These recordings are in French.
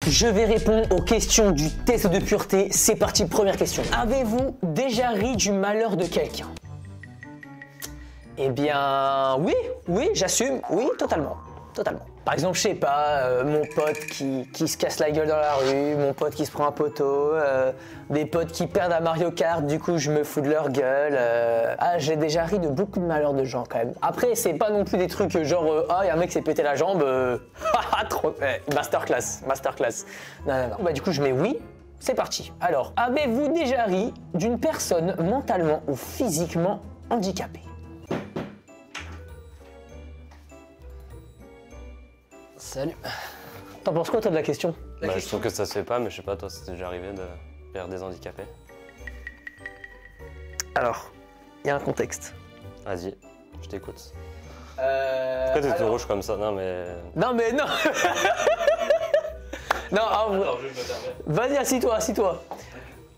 Je vais répondre aux questions du test de pureté. C'est parti, première question. Avez-vous déjà ri du malheur de quelqu'un? Eh bien, oui, j'assume. Oui, totalement. Par exemple, je sais pas, mon pote qui se casse la gueule dans la rue, mon pote qui se prend un poteau, des potes qui perdent à Mario Kart, du coup je me fous de leur gueule. J'ai déjà ri de beaucoup de malheurs de gens quand même. Après, c'est pas non plus des trucs genre, y a un mec qui s'est pété la jambe, trop, masterclass. Non. Bah du coup je mets oui, c'est parti. Alors, avez-vous déjà ri d'une personne mentalement ou physiquement handicapée? Salut. T'en penses quoi toi de la question? Je trouve que ça se fait pas, mais je sais pas, toi, c'était déjà arrivé de rire des handicapés? Alors, il y a un contexte. Vas-y, je t'écoute. Pourquoi t'es tout rouge comme ça? Non mais... Non. Non, en vrai... Vas-y, assis-toi.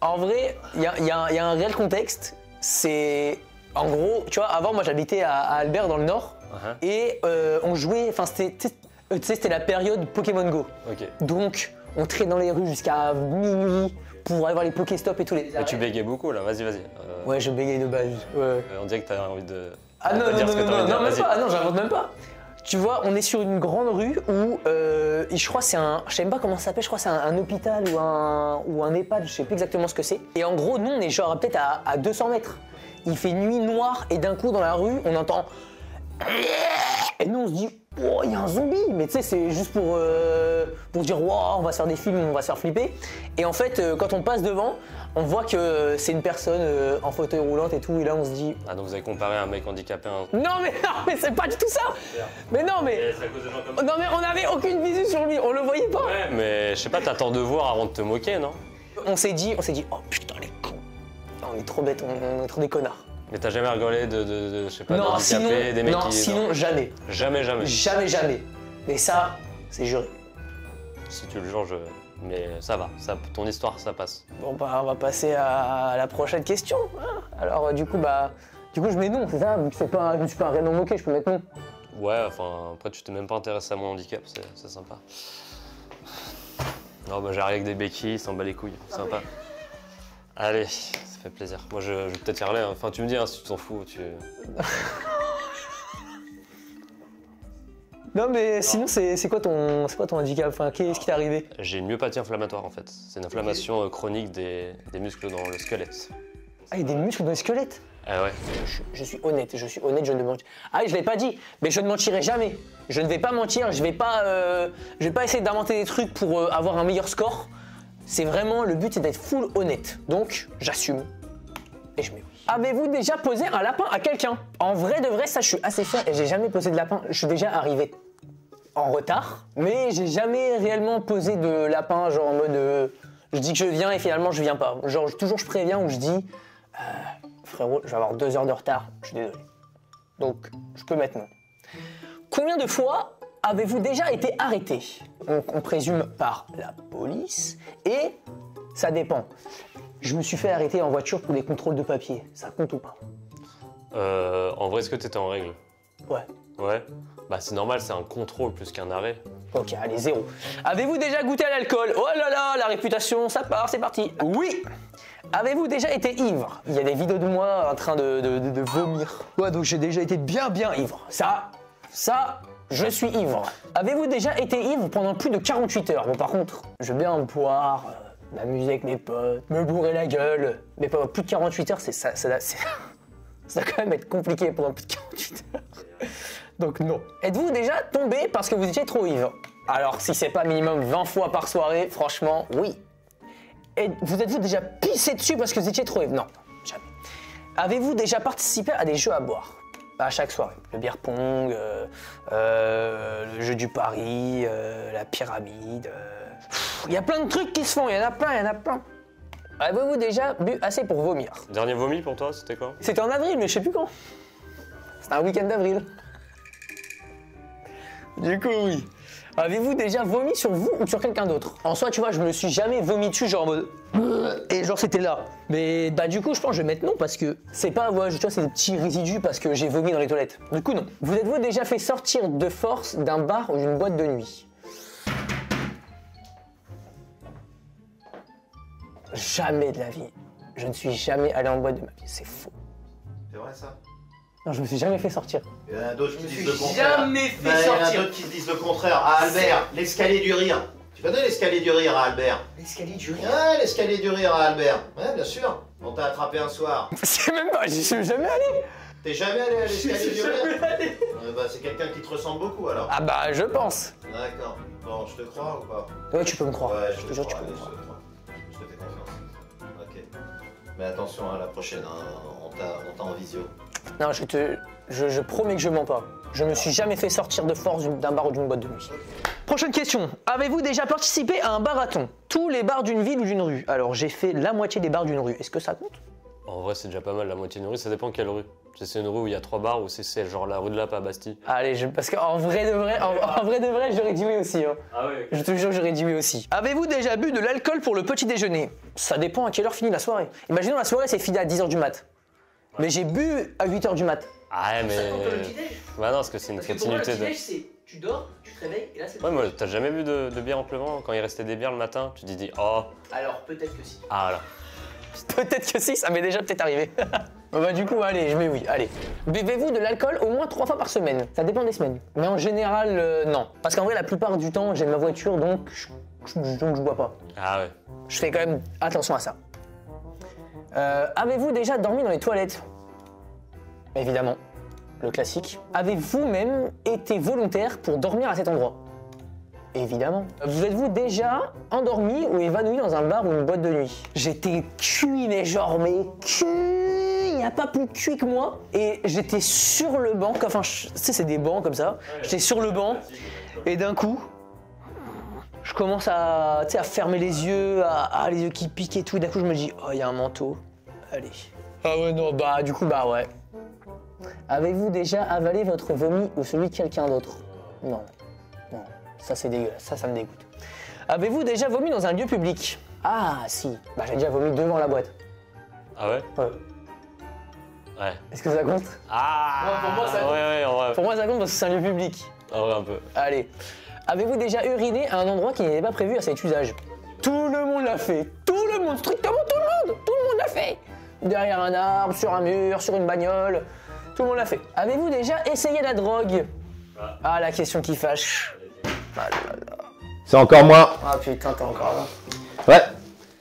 En vrai, il y a un réel contexte. C'est... En gros, tu vois, avant, moi, j'habitais à Albert, dans le Nord. Et on jouait... Enfin, c'était la période Pokémon Go. Donc, on traînait dans les rues jusqu'à minuit pour aller voir les Pokéstop et tout. Mais tu bégayais beaucoup, là. Vas-y. Ouais, je bégayais de base. Ouais. On dirait que t'as envie de... Non, j'invente même pas. Tu vois, on est sur une grande rue où, je crois c'est un, je sais même pas comment ça s'appelle, je crois c'est un hôpital ou un EHPAD, je sais plus exactement ce que c'est. Et en gros, nous on est genre peut-être à 200 mètres. Il fait nuit noire et d'un coup dans la rue, on entend... Et nous on se dit, oh, il y a un zombie, mais tu sais, c'est juste pour dire, wow, on va se faire des films, on va se faire flipper. Et en fait, quand on passe devant, on voit que c'est une personne en fauteuil roulant et tout, et là on se dit... Ah, donc vous avez comparé un mec handicapé à un... Non mais c'est pas du tout ça. Mais non mais... C'est à cause de gens comme ça. Non mais on avait aucune visu sur lui, on le voyait pas. Ouais, mais je sais pas, t'attends de voir avant de te moquer, non? On s'est dit, oh putain les cons. On est trop bêtes, on est trop des connards. Mais t'as jamais rigolé de je sais pas, non, handicapés, des mecs qui... Sinon jamais. Jamais. Mais ça, c'est juré. Si tu le jures, mais ça va, ton histoire, ça passe. Bon bah on va passer à la prochaine question. Alors du coup je mets non, c'est ça, vu que je suis pas un réellement moqué, je peux mettre non. Ouais, enfin après tu t'es même pas intéressé à mon handicap, c'est sympa. Non bah j'arrive avec des béquilles, s'en bat les couilles, sympa. Allez, ça fait plaisir. Moi je vais peut-être faire l'air, enfin tu me dis hein, si tu t'en fous, Non mais sinon c'est quoi ton handicap? Enfin, qu'est-ce qui t'est arrivé? J'ai une myopathie inflammatoire en fait. C'est une inflammation chronique des muscles dans le squelette. Ah, il y a des muscles dans le squelette? Ah ouais. Je suis honnête, je ne mentirai. Ah, je l'ai pas dit, mais je ne mentirai jamais. Je ne vais pas mentir, je vais pas essayer d'inventer des trucs pour avoir un meilleur score. C'est vraiment, le but c'est d'être full honnête. Donc, j'assume. Et je mets oui. Avez-vous déjà posé un lapin à quelqu'un? En vrai de vrai, ça je suis assez fier et j'ai jamais posé de lapin. Je suis déjà arrivé en retard, mais j'ai jamais réellement posé de lapin, genre en mode je dis que je viens et finalement je viens pas. Genre toujours je préviens ou je dis frérot, je vais avoir 2 heures de retard, je suis désolé. Donc je peux mettre non. Combien de fois avez-vous déjà été arrêté? On présume par la police et ça dépend. Je me suis fait arrêter en voiture pour des contrôles de papier, ça compte ou pas? En vrai, est-ce que t'étais en règle? Ouais. Ouais. Bah c'est normal, c'est un contrôle plus qu'un arrêt. Ok, allez, 0. Avez-vous déjà goûté à l'alcool? Oh là là, la réputation, ça part, c'est parti. Oui. Avez-vous déjà été ivre? Il y a des vidéos de moi en train de vomir. Ouais, donc j'ai déjà été bien ivre. Ça, je suis ivre. Avez-vous déjà été ivre pendant plus de 48 heures? Bon, par contre, je veux bien boire, m'amuser avec mes potes, me bourrer la gueule. Mais pendant plus de 48 heures, ça va quand même être compliqué pendant plus de 48 heures. Donc non. Êtes-vous déjà tombé parce que vous étiez trop ivre? Alors si c'est pas minimum 20 fois par soirée, franchement, oui. Et vous êtes-vous déjà pissé dessus parce que vous étiez trop ivre? Non, jamais. Avez-vous déjà participé à des jeux à boire? À chaque soirée. Le beer pong, le jeu du pari, la pyramide. Il y a plein de trucs qui se font, il y en a plein. Avez-vous déjà bu assez pour vomir? Dernier vomi pour toi, c'était quoi? C'était en avril, mais je sais plus quand. C'était un week-end d'avril. Du coup, oui. Avez-vous déjà vomi sur vous ou sur quelqu'un d'autre? En soi, tu vois, je me suis jamais vomi dessus, genre en mode... Et genre, c'était là. Mais bah du coup, je pense que je vais mettre non, parce que c'est pas... Ouais, tu vois, c'est des petits résidus parce que j'ai vomi dans les toilettes. Du coup, non. Vous êtes-vous déjà fait sortir de force d'un bar ou d'une boîte de nuit? Jamais de la vie. Je ne suis jamais allé en boîte de ma vie. C'est faux. C'est vrai ça? Non, je me suis jamais fait sortir. Il y en a d'autres qui Je me disent suis le contraire. jamais fait Ben, il y en a sortir. d'autres qui disent le contraire. Ah Albert, l'escalier du rire. Tu connais l'escalier du rire à Albert? L'escalier du rire. Ouais, l'escalier du rire à Albert. Ouais, bien sûr. On t'a attrapé un soir. C'est même pas, j'y suis jamais allé. T'es jamais allé à Je suis l'escalier du rire? jamais allé. Bah, c'est quelqu'un qui te ressemble beaucoup alors. Ah bah, je pense. D'accord. Bon, je te crois ou pas? Ouais, tu peux me croire. Ouais, je te jure, tu crois, peux me allez, croire. je te crois. Je te fais confiance. Ok. Mais attention à la prochaine, hein, on t'a en visio. Non, je promets que je mens pas. Je me suis jamais fait sortir de force d'un bar ou d'une boîte de nuit. Prochaine question. Avez-vous déjà participé à un marathon? Tous les bars d'une ville ou d'une rue? Alors, j'ai fait la moitié des bars d'une rue. Est-ce que ça compte? En vrai, c'est déjà pas mal, la moitié d'une rue, ça dépend quelle rue. Si c'est une rue où il y a 3 bars ou si c'est genre la rue de Lappe à Bastille. Allez, parce qu'en vrai de vrai, en vrai de vrai, j'aurais dit oui aussi. Hein. Ah ouais. Je te jure, j'aurais dit oui aussi. Avez-vous déjà bu de l'alcool pour le petit déjeuner? Ça dépend à quelle heure finit la soirée. Imaginons la soirée, c'est fini à 10h du mat. Mais j'ai bu à 8h du mat. Ah ouais, mais. Ça compte le petit-déj. Bah non, parce que c'est une Parce que pour moi, le continuité de. petit-déj, c'est tu dors, tu te réveilles et là c'est. Ouais, moi, t'as jamais bu de bière en pleuvant? Quand il restait des bières le matin, tu te dis, oh, Alors peut-être que si. ah là. Peut-être que si, ça m'est déjà peut-être arrivé. Bon bah du coup, allez, je mets oui, allez. Buvez-vous de l'alcool au moins 3 fois par semaine? Ça dépend des semaines. Mais en général, non. Parce qu'en vrai, la plupart du temps, j'ai ma voiture, donc je bois pas. Ah ouais. Je fais quand même attention à ça. Avez-vous déjà dormi dans les toilettes? Évidemment, le classique. Avez-vous même été volontaire pour dormir à cet endroit? Évidemment. Vous êtes-vous déjà endormi ou évanoui dans un bar ou une boîte de nuit? J'étais cuit, mais genre, mais cuit. Il n'y a pas plus cuit que moi. Et j'étais sur le banc, enfin, tu sais, c'est des bancs comme ça. J'étais sur le banc, et d'un coup, je commence à, tu sais, à fermer les yeux, les yeux qui piquent et tout. Et d'un coup, je me dis, oh, il y a un manteau. Allez. Ah ouais, non, bah, du coup, bah ouais. Avez-vous déjà avalé votre vomi ou celui de quelqu'un d'autre? Non. Non. Ça, c'est dégueulasse. Ça me dégoûte. Avez-vous déjà vomi dans un lieu public? Ah, si. Bah, j'ai déjà vomi devant la boîte. Ah ouais? Ouais. Ouais. Est-ce que ça compte? Ah Ouais, pour moi, ça compte. Ouais, en vrai. Pour moi, ça compte parce que c'est un lieu public. En vrai, un peu. Allez. Avez-vous déjà uriné à un endroit qui n'était pas prévu à cet usage? Tout le monde l'a fait. Tout le monde, strictement tout le monde. Tout le monde l'a fait. Derrière un arbre, sur un mur, sur une bagnole. Tout le monde l'a fait. Avez-vous déjà essayé la drogue? Ah, la question qui fâche. Ah là là. C'est encore moi. Ah putain, t'es encore là. Ouais.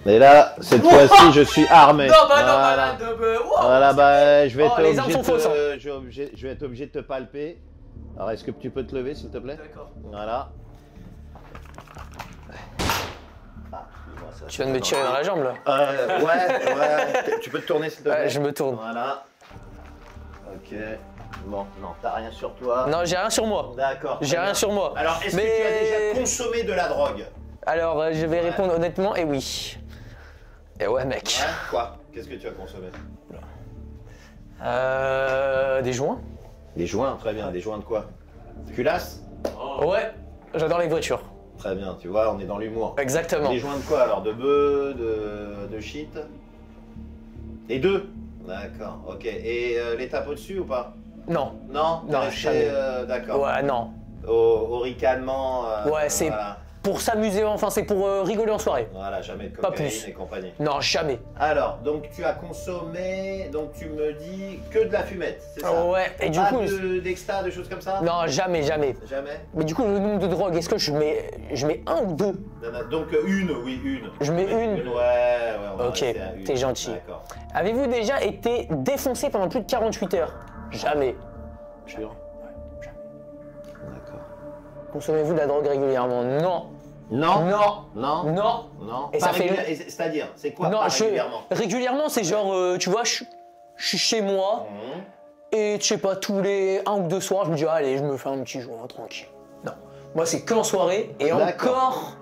Et là, cette fois-ci, je suis armé. Non, bah non, Voilà. bah non, wow, Voilà, bah, je vais Oh, être les armes obligé sont fausses, je vais être obligé de te palper. Alors, est-ce que tu peux te lever, s'il te plaît? D'accord. Voilà. Tu viens de me tirer dans la jambe là. Ouais. Tu peux te tourner, s'il te plaît? Ouais, je me tourne. Voilà. Ok. Bon, non, t'as rien sur toi. Non, j'ai rien sur moi. D'accord. J'ai très rien bien. sur moi. Alors, est-ce Mais- que tu as déjà consommé de la drogue? Alors, je vais répondre honnêtement, et oui. Et ouais, mec. Ouais. Quoi? Qu'est-ce que tu as consommé? Des joints? Des joints, très bien. Des joints de quoi? Culasse? Ouais, j'adore les voitures. Très bien, tu vois, on est dans l'humour. Exactement. Des joints de quoi alors? De bœuf, de shit? Et deux? D'accord, ok. Et l'étape au-dessus ou pas? Non. Non? Non, T'es resté, jamais. d'accord. Ouais, non. Au ricanement. Ouais, c'est Voilà. pour s'amuser, enfin, c'est pour rigoler en soirée. Voilà, jamais de Pas cocaïne plus. et compagnie. Non, jamais. Alors, donc tu as consommé, donc tu me dis que de la fumette, c'est ça? Ouais, et du Pas coup. d'extra, de choses comme ça? Non, jamais, jamais. Jamais? Mais du coup, le nombre de drogues, est-ce que je mets un ou deux? Non, non, donc une, oui, une. Je mets une. Ouais, on va Ok, rester à une. t'es gentil. D'accord. Avez-vous déjà été défoncé pendant plus de 48 heures? Jamais. Sûr? D'accord. Consommez-vous de la drogue régulièrement? Non. Non? Non. Non? Non. Non? Et Pas ça fait- c'est-à-dire, c'est quoi Non, pas je- régulièrement? régulièrement, c'est genre, tu vois, je suis chez moi Mhm. et je sais pas, tous les 1 ou 2 soirs, je me dis, ah, allez, je me fais un petit joint tranquille. Non. Moi, c'est qu'en soirée et D'accord.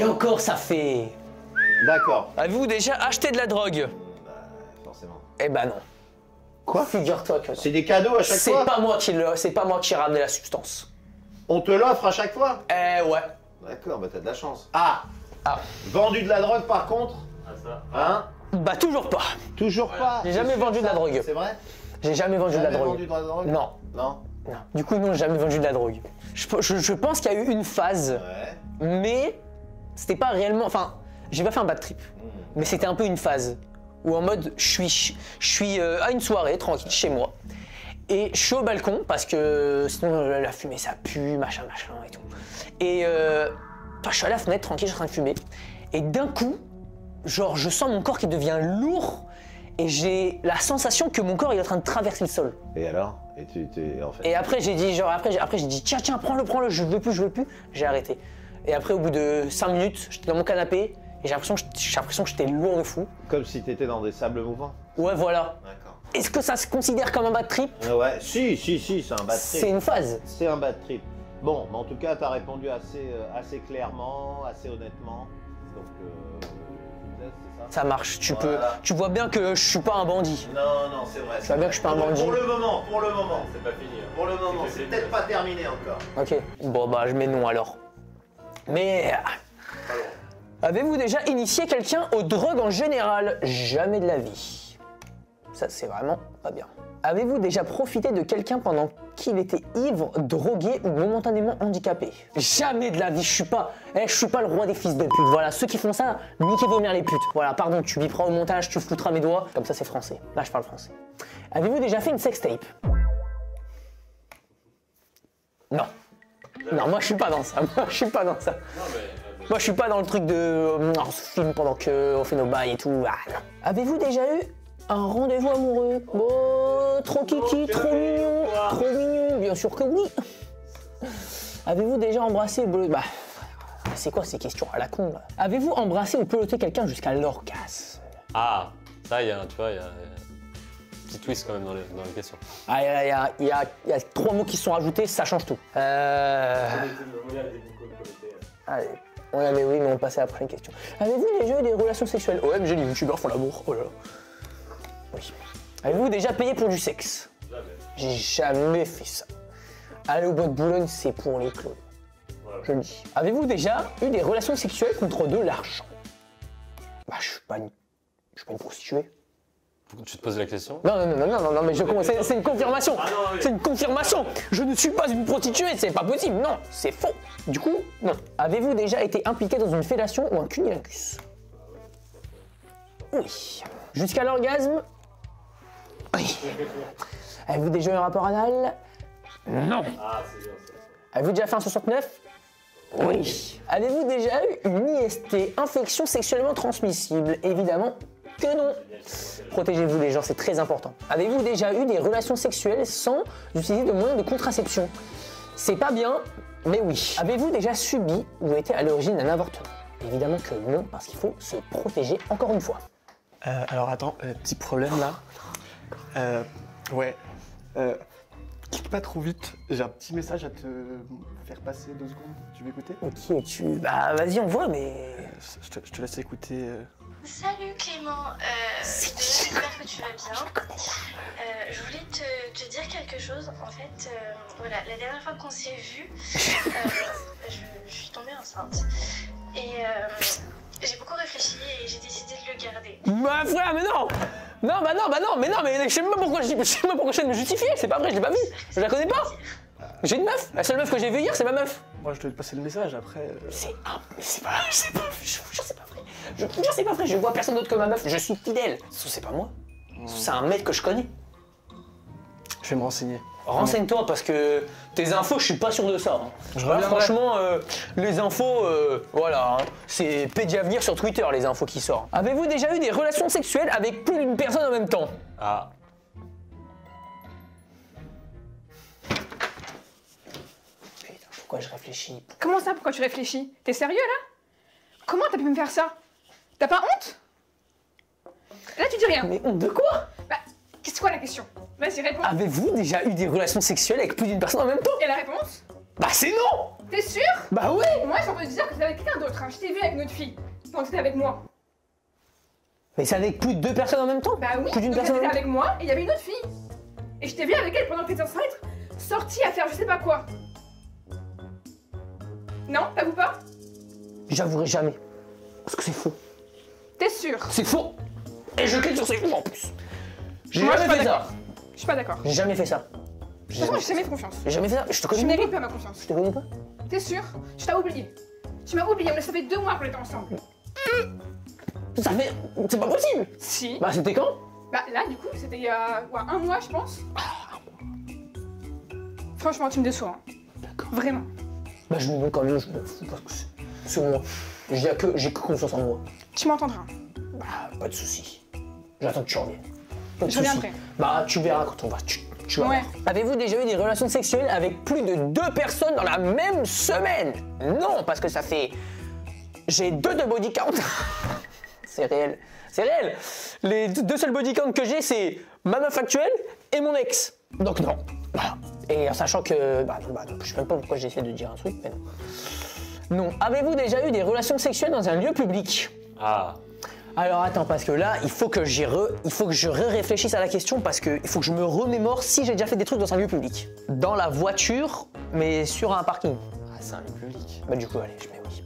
encore, ça fait. D'accord. Avez-vous déjà acheté de la drogue? Forcément. Eh ben non. Quoi? Figure-toi que non. C'est des cadeaux à chaque C'est fois? pas moi qui ai ramené la substance. On te l'offre à chaque fois? Eh ouais. D'accord, bah t'as de la chance. Ah! Ah. Vendu de la drogue par contre? Ah ça. Hein? Bah toujours pas. Toujours pas? J'ai C'est jamais sûr, vendu de la ça? drogue. C'est vrai? J'ai jamais vendu de la Jamais drogue. vendu de la drogue? Non. Non? Non. Du coup, non, j'ai jamais vendu de la drogue. Je pense qu'il y a eu une phase, Ouais. mais c'était pas réellement. Enfin, j'ai pas fait un bad trip, mais c'était un peu une phase où en mode je suis à une soirée tranquille chez moi et je suis au balcon parce que sinon la fumée ça pue, machin et tout. Et je suis à la fenêtre tranquille, je suis en train de fumer et d'un coup, genre je sens mon corps qui devient lourd et j'ai la sensation que mon corps il est en train de traverser le sol. Et alors? Et après j'ai dit après j'ai dit tiens prends-le, je veux plus, j'ai arrêté. Et après au bout de 5 minutes, j'étais dans mon canapé et j'ai l'impression que j'étais lourd de fou. Comme si t'étais dans des sables mouvants. Ouais voilà. D'accord. Est-ce que ça se considère comme un bad trip? Ouais, si, c'est un bad trip. C'est une phase. C'est un bad trip. Bon, mais en tout cas, t'as répondu assez clairement, assez honnêtement. Donc, c'est ça. Ça marche, Voilà. tu vois bien que je suis pas un bandit. Non, c'est vrai. Tu vois bien que je suis pas un bandit. Pour le moment. C'est pas fini. Hein. Pour le moment, c'est peut-être pas terminé encore. Ok. Bon bah je mets non alors. Mais avez-vous déjà initié quelqu'un aux drogues en général? Jamais de la vie. Ça c'est vraiment pas bien. Avez-vous déjà profité de quelqu'un pendant qu'il était ivre, drogué ou momentanément handicapé? Jamais de la vie, je suis pas le roi des fils de pute. Voilà, ceux qui font ça, niquez vomir les putes. Voilà, pardon, tu biperas au montage, tu floutras mes doigts. Comme ça c'est français. Là je parle français. Avez-vous déjà fait une sextape? Non. Non, moi je suis pas dans ça. Moi je suis pas dans le truc de on se filme pendant qu'on fait nos bails et tout. Ah, non. Avez-vous déjà eu un rendez-vous amoureux? Oh, trop kiki, trop mignon, bien sûr que oui. Avez-vous déjà embrassé ou peloté? Bah, c'est quoi ces questions à la con là? Avez-vous embrassé ou peloté quelqu'un jusqu'à l'orgasme? Ah, ça, il y a un petit twist quand même dans les questions. Ah, il y a 3 mots qui sont rajoutés, ça change tout. Allez. Ouais, mais oui, mais on passait après une question. Avez-vous déjà eu des relations sexuelles? OMG, les youtubeurs font l'amour. Oh là là. Oui. Avez-vous déjà payé pour du sexe? Jamais. J'ai jamais fait ça. Aller au bois de Boulogne, c'est pour les clowns. Voilà. Je le dis. Avez-vous déjà eu des relations sexuelles contre de l'argent? Bah, je suis pas une prostituée. Tu te poses la question? Non, mais c'est une confirmation. Ah non, oui. C'est une confirmation. Je ne suis pas une prostituée, c'est pas possible. Non, c'est faux. Du coup, non. Avez-vous déjà été impliqué dans une fellation ou un cunnilingus? Oui. Jusqu'à l'orgasme? Oui. Avez-vous déjà eu un rapport anal? Non. Ah, c'est bien ça. Avez-vous déjà fait un 69? Oui. Avez-vous déjà eu une IST, infection sexuellement transmissible? Évidemment que non. Protégez-vous les gens, c'est très important. Avez-vous déjà eu des relations sexuelles sans utiliser de moyens de contraception? C'est pas bien, mais oui. Avez-vous déjà subi ou été à l'origine d'un avortement? Évidemment que non, parce qu'il faut se protéger encore une fois. Alors attends, petit problème là. Ouais. Clique pas trop vite, j'ai un petit message à te faire passer 2 secondes. Tu veux écouter? Ok, Bah vas-y, on voit, mais... Je te laisse écouter. Salut Clément, j'espère que tu vas bien. Je voulais te dire quelque chose. En fait, voilà, la dernière fois qu'on s'est vu, je suis tombée enceinte. Et j'ai beaucoup réfléchi et j'ai décidé de le garder. Bah frère, mais non! Mais je sais même pas pourquoi je vais me justifier, c'est pas vrai, je l'ai pas vu. Je la connais pas. J'ai une meuf, la seule meuf que j'ai vue hier, c'est ma meuf. Moi je dois te passer le message après. C'est pas, je vous jure, c'est pas vrai. Je vous jure, c'est pas vrai, je vois personne d'autre que ma meuf, je suis fidèle. C'est pas moi, c'est un mec que je connais. Je vais me renseigner. Renseigne-toi parce que tes infos, je suis pas sûr de ça. Hein. Je Là, reviendrai. franchement, les infos, voilà, hein. C'est Pédiavenir sur Twitter, les infos qui sortent. Avez-vous déjà eu des relations sexuelles avec plus d'une personne en même temps? Ah. Putain, pourquoi je réfléchis? Comment ça, pourquoi tu réfléchis? T'es sérieux là? Comment t'as pu me faire ça? T'as pas honte? Là tu dis rien. Mais honte de quoi? Bah, c'est quoi la question? Vas-y, réponds. Avez-vous déjà eu des relations sexuelles avec plus d'une personne en même temps? Et la réponse? Bah c'est non! T'es sûr? Bah ouais! Moi j'ai envie de dire que t'étais avec quelqu'un d'autre. Hein. Je t'ai vu avec une autre fille. Quand t'étais avec moi. Mais c'est avec plus de 2 personnes en même temps? Bah oui, Plus d'une donc personne en t'étais même temps? avec moi et il y avait une autre fille. Et je t'ai vu avec elle pendant que t'étais enceinte, sortie à faire je sais pas quoi. Non, t'avoues pas? J'avouerai jamais. Parce que c'est faux. T'es sûr? C'est faux! Et je clique sur c'est faux en plus! J'ai Moi, je jamais suis fait pas ça! Je suis pas d'accord. J'ai jamais fait ça. De toute façon, j'ai jamais fait confiance. J'ai jamais fait ça. Je te connais Tu pas. mérites pas ma confiance. Je te connais pas. T'es sûr? Tu t'as oublié. Tu m'as oublié, on a ça fait 2 mois qu'on était ensemble. Ça fait... C'est pas possible. Si. Bah c'était quand? Bah là, du coup, c'était il y a ouais, 1 mois, je pense. Franchement, tu me déçois. Hein. D'accord. Vraiment. Bah je me quand même, je m'en fous parce que c'est moi. J'ai que confiance en moi. Tu m'entendras. Bah pas de soucis. J'attends que tu reviennes. Pas de Je reviens soucis. après. Bah tu verras quand on va. Tu vas Ouais. voir. Avez-vous déjà eu des relations sexuelles avec plus de 2 personnes dans la même semaine? Non, parce que ça fait... J'ai 2 de body count. C'est réel. C'est réel. Les 2 seuls body count que j'ai, c'est ma meuf actuelle et mon ex. Donc non. Voilà. Et en sachant que... Bah non, je sais même pas pourquoi j'essaie de dire un truc, mais non. Non. Avez-vous déjà eu des relations sexuelles dans un lieu public? Ah. Alors attends, parce que là, il faut que je réfléchisse à la question parce qu'il faut que je me remémore si j'ai déjà fait des trucs dans un lieu public. Dans la voiture, mais sur un parking. Ah, c'est un lieu public. Bah du coup, allez, je mets oui.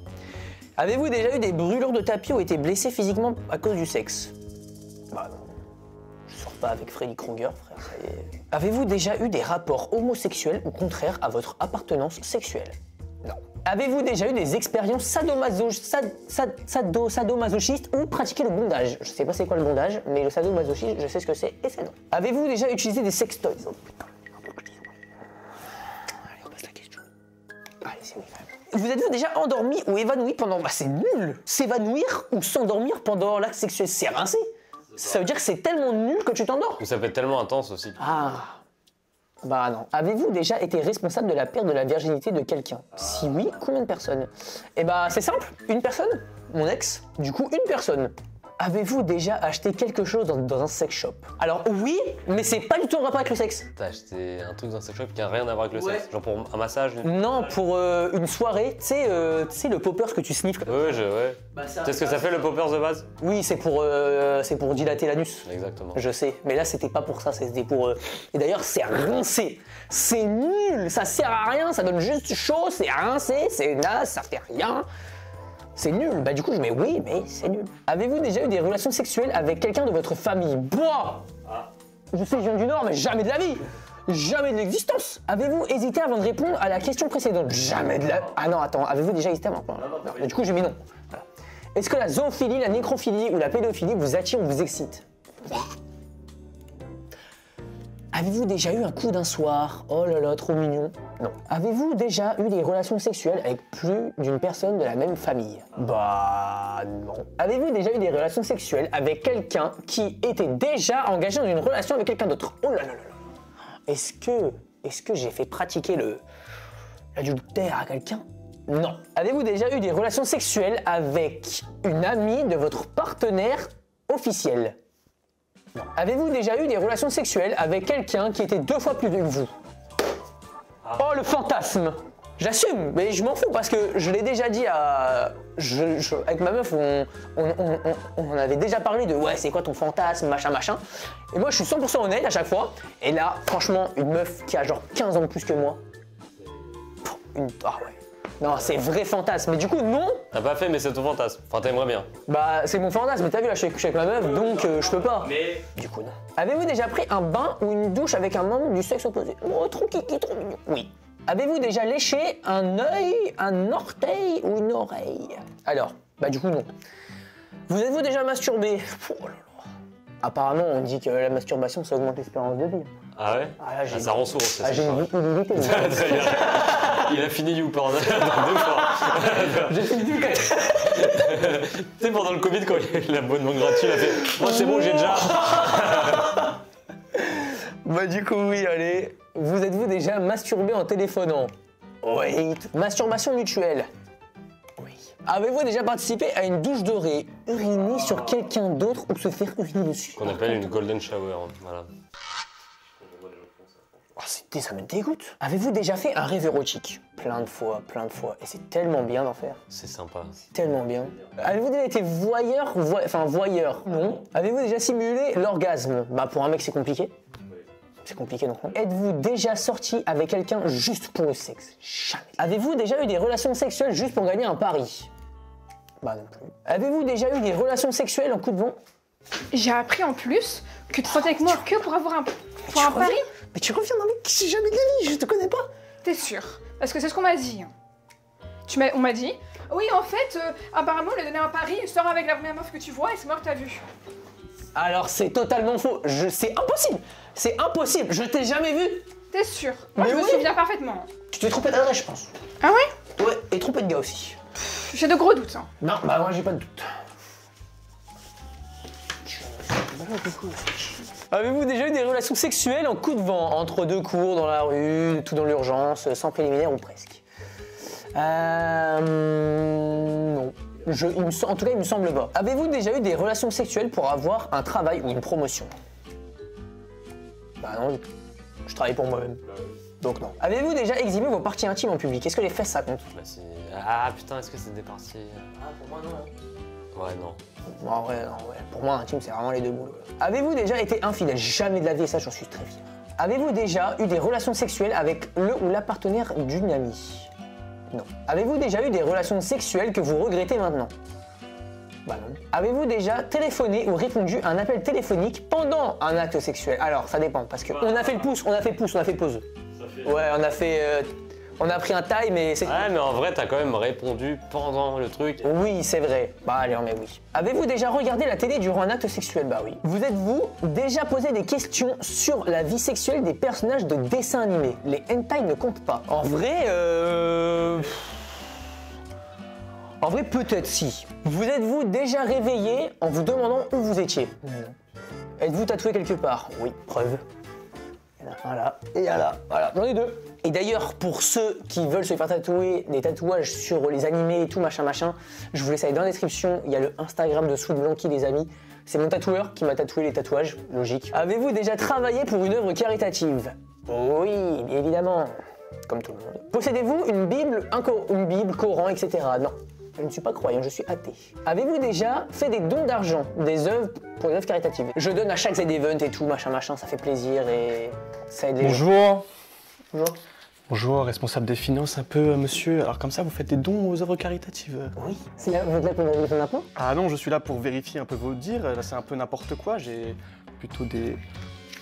Avez-vous déjà eu des brûlures de tapis ou été blessé physiquement à cause du sexe? Bah non. Je sors pas avec Freddy Krueger, frère, ça y est. Avez-vous déjà eu des rapports homosexuels ou contraires à votre appartenance sexuelle? Non. Avez-vous déjà eu des expériences sadomasochistes ou pratiqué le bondage? Je sais pas c'est quoi le bondage, mais le sadomasochisme, je sais ce que c'est et c'est non. Avez-vous déjà utilisé des sextoys? Oh putain, allez, on passe la question. Allez, c'est oui, quand même. Vous êtes-vous déjà endormi ou évanoui pendant... Bah c'est nul. S'évanouir ou s'endormir pendant l'acte sexuel, c'est rincé. Ça veut dire que c'est tellement nul que tu t'endors. Ou ça peut être tellement intense aussi. Ah. Bah non. Avez-vous déjà été responsable de la perte de la virginité de quelqu'un? Si oui, combien de personnes? Eh bah c'est simple, une personne, mon ex, du coup une personne. Avez-vous déjà acheté quelque chose dans un sex shop? Alors oui, mais c'est pas du tout en rapport avec le sexe. T'as acheté un truc dans un sex shop qui a rien à voir avec le Ouais. sexe. Genre pour un massage. Non, pour une soirée, tu sais le popper que tu sniffes. Ouais. Bah, ça, Tu sais ce que ça fait le poppers de base? Oui, c'est pour dilater l'anus. Exactement. Je sais, mais là c'était pas pour ça, c'était pour... Et d'ailleurs c'est rincé, c'est nul, ça sert à rien, ça donne juste chaud, c'est rincé, c'est naze, ça fait rien. C'est nul, bah du coup je mets oui, mais c'est nul. Avez-vous déjà eu des relations sexuelles avec quelqu'un de votre famille? Boah. Je sais, je viens du Nord, mais jamais de la vie. Jamais de l'existence. Avez-vous hésité avant de répondre à la question précédente? Jamais de la... Ah non, attends, avez-vous déjà hésité avant? Non, du coup j'ai mis non. Voilà. Est-ce que la zoophilie, la nécrophilie ou la pédophilie vous attire ou vous excite? Avez-vous déjà eu un coup d'un soir? Oh là là, trop mignon. Non. Avez-vous déjà eu des relations sexuelles avec plus d'une personne de la même famille? Bah non. Avez-vous déjà eu des relations sexuelles avec quelqu'un qui était déjà engagé dans une relation avec quelqu'un d'autre? Oh là là là là. Est-ce que j'ai fait pratiquer l'adultère à quelqu'un? Non. Avez-vous déjà eu des relations sexuelles avec une amie de votre partenaire officiel? Non. Avez-vous déjà eu des relations sexuelles avec quelqu'un qui était 2 fois plus vieux que vous? Oh, le fantasme! J'assume, mais je m'en fous parce que je l'ai déjà dit à... avec ma meuf, on avait déjà parlé de ouais, c'est quoi ton fantasme, machin, machin. Et moi, je suis 100% honnête à chaque fois. Et là, franchement, une meuf qui a genre 15 ans de plus que moi. Ah ouais. Non, c'est vrai fantasme. Mais du coup, non. T'as pas fait, mais c'est ton fantasme. Enfin, t'aimerais bien. Bah, c'est mon fantasme. Mais t'as vu, là, je suis couché avec ma meuf, donc je peux pas. Mais Du coup, non. Avez-vous déjà pris un bain ou une douche avec un membre du sexe opposé? Oh, trop kiki, trop mignon. Oui. Avez-vous déjà léché un œil, un orteil ou une oreille? Alors, bah du coup, non. Vous êtes-vous déjà masturbé? Oh là là. Apparemment, on dit que la masturbation, ça augmente l'espérance de vie. Ah ouais? Ah, là, Ça rend sourd aussi. Ah, j'ai une utilité. Il a fini YouPorn 2 fois. J'ai fini du Tu sais, pendant le Covid, quand il y a eu l'abonnement gratuit, il a fait moi, c'est bon, j'ai déjà. Bah du coup, oui, allez. Vous êtes-vous déjà masturbé en téléphonant? Oui. Masturbation mutuelle? Oui. Avez-vous déjà participé à une douche dorée? Uriner sur quelqu'un d'autre ou se faire uriner dessus? Qu'on appelle une golden shower. Voilà. Oh, ça me dégoûte. Avez-vous déjà fait un rêve érotique? Plein de fois. Et c'est tellement bien d'en faire. C'est sympa. Tellement bien. Avez-vous déjà été voyeur? Voyeur? Non. Avez-vous déjà simulé l'orgasme? Bah pour un mec c'est compliqué. C'est compliqué non? Êtes-vous déjà sorti avec quelqu'un juste pour le sexe? Jamais. Avez-vous déjà eu des relations sexuelles juste pour gagner un pari? Bah non plus. Avez-vous déjà eu des relations sexuelles en coup de vent? J'ai appris en plus que tu sortais avec moi que pour avoir un pari. Mais tu reviens d'un mec qui sait jamais de la vie, je te connais pas. T'es sûr? Parce que c'est ce qu'on m'a dit. On m'a dit, Oui, en fait, apparemment, le donné à Paris, sort avec la première meuf que tu vois et c'est moi que t'as vu. Alors c'est totalement faux. C'est impossible. C'est impossible. Je t'ai jamais vu. T'es sûr? Moi, Mais je me oui. souviens parfaitement. Tu t'es trompé d'adresse, je pense. Ah ouais? Ouais, et trompé de gars aussi. J'ai de gros doutes. Hein. Non, bah moi j'ai pas de doute. Avez-vous déjà eu des relations sexuelles en coup de vent, entre deux cours, dans la rue, tout dans l'urgence, sans préliminaire ou presque? Non. En tout cas, il me semble pas. Avez-vous déjà eu des relations sexuelles pour avoir un travail ou une promotion? Bah non, je travaille pour moi-même. Donc non. Avez-vous déjà exhibé vos parties intimes en public? Est-ce que les fesses ça compte? Bah, c'est... Ah putain, est-ce que c'est des parties... Ah, pour moi, non. Ouais, non. Bon, en vrai, non, ouais. Pour moi, intime, c'est vraiment les deux boules. Avez-vous déjà été infidèle? Jamais de la vie, ça, j'en suis très fier. Avez-vous déjà eu des relations sexuelles avec le ou la partenaire d'une amie? Non. Avez-vous déjà eu des relations sexuelles que vous regrettez maintenant? Bah non. Avez-vous déjà téléphoné ou répondu à un appel téléphonique pendant un acte sexuel? Alors, ça dépend, parce que on a fait le pouce, on a fait pause. Ouais, on a pris un time et c'est... Ouais, mais en vrai, t'as quand même répondu pendant le truc. Oui, c'est vrai. Bah allez, mais oui. Avez-vous déjà regardé la télé durant un acte sexuel? Bah oui. Vous êtes-vous déjà posé des questions sur la vie sexuelle des personnages de dessins animés? Les hentai ne comptent pas. En vrai, peut-être si. Vous êtes-vous déjà réveillé en vous demandant où vous étiez? Non. Êtes-vous tatoué quelque part? Oui, preuve. Il y en a un là, et il y en a là, voilà, j'en ai deux. Et d'ailleurs, pour ceux qui veulent se faire tatouer des tatouages sur les animés et tout, machin, je vous laisse aller dans la description, il y a le Instagram de Sweet Blanky, les amis. C'est mon tatoueur qui m'a tatoué les tatouages, logique. Avez-vous déjà travaillé pour une œuvre caritative? Oui, évidemment, comme tout le monde. Possédez-vous une Bible, Coran, etc. Non. Je ne suis pas croyant, je suis athée. Avez-vous déjà fait des dons d'argent, des œuvres pour des œuvres caritatives? Je donne à chaque Z-Event et tout, machin, ça fait plaisir et ça aide les gens. Bonjour. Bonjour. Bonjour, responsable des finances un peu, monsieur. Alors comme ça, vous faites des dons aux œuvres caritatives? Oui, c'est là, vous êtes là pour vérifier maintenant? Ah non, je suis là pour vérifier un peu vos dires. Là, c'est un peu n'importe quoi. J'ai plutôt des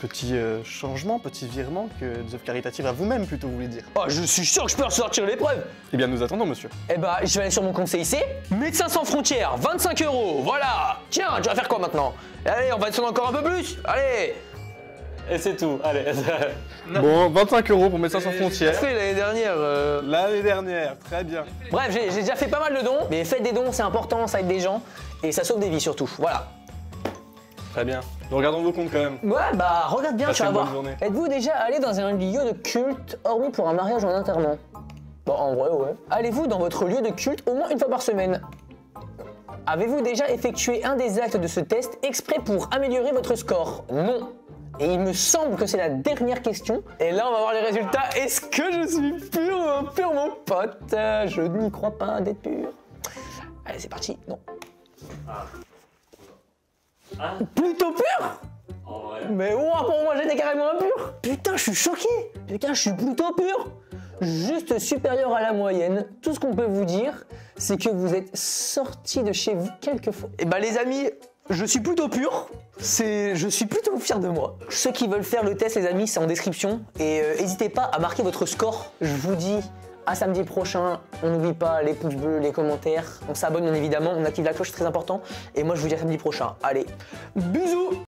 petits changements, petits virements que des œuvres caritatives à vous-même, plutôt, vous voulez dire. Oh, je suis sûr que je peux ressortir les preuves. Eh bien, nous attendons, monsieur. Eh bah, je vais aller sur mon compte CIC. Médecins sans frontières, 25 €, voilà. Tiens, tu vas faire quoi maintenant? Allez, on va descendre encore un peu plus. Allez. Et c'est tout, allez. Bon, 25 € pour Médecins sans frontières. Fait l'année dernière. L'année dernière, très bien. Bref, j'ai déjà fait pas mal de dons, mais faites des dons, c'est important, ça aide des gens et ça sauve des vies surtout. Voilà. Très bien. Nous regardons vos comptes quand même. Ouais, bah regarde bien, Passez tu vas une bonne voir. journée. Êtes-vous déjà allé dans un lieu de culte, hormis pour un mariage ou un enterrement? Bon, en vrai, ouais. Allez-vous dans votre lieu de culte au moins une fois par semaine? Avez-vous déjà effectué un des actes de ce test exprès pour améliorer votre score? Non. Et il me semble que c'est la dernière question. Et là, on va voir les résultats. Est-ce que je suis pur, mon pote? Je n'y crois pas d'être pur. Allez, c'est parti. Non. Plutôt pur? En vrai. Mais ouah, pour moi, j'étais carrément impur. Putain, je suis choqué. Putain, je suis plutôt pur. Juste supérieur à la moyenne. Tout ce qu'on peut vous dire, c'est que vous êtes sortis de chez vous quelques fois. Et bah, les amis, je suis plutôt pur. Je suis plutôt fier de moi. Ceux qui veulent faire le test, les amis, c'est en description. Et n'hésitez pas à marquer votre score. Je vous dis à samedi prochain. On n'oublie pas les pouces bleus, les commentaires. On s'abonne bien évidemment. On active la cloche, c'est très important. Et moi, je vous dis à samedi prochain. Allez, bisous.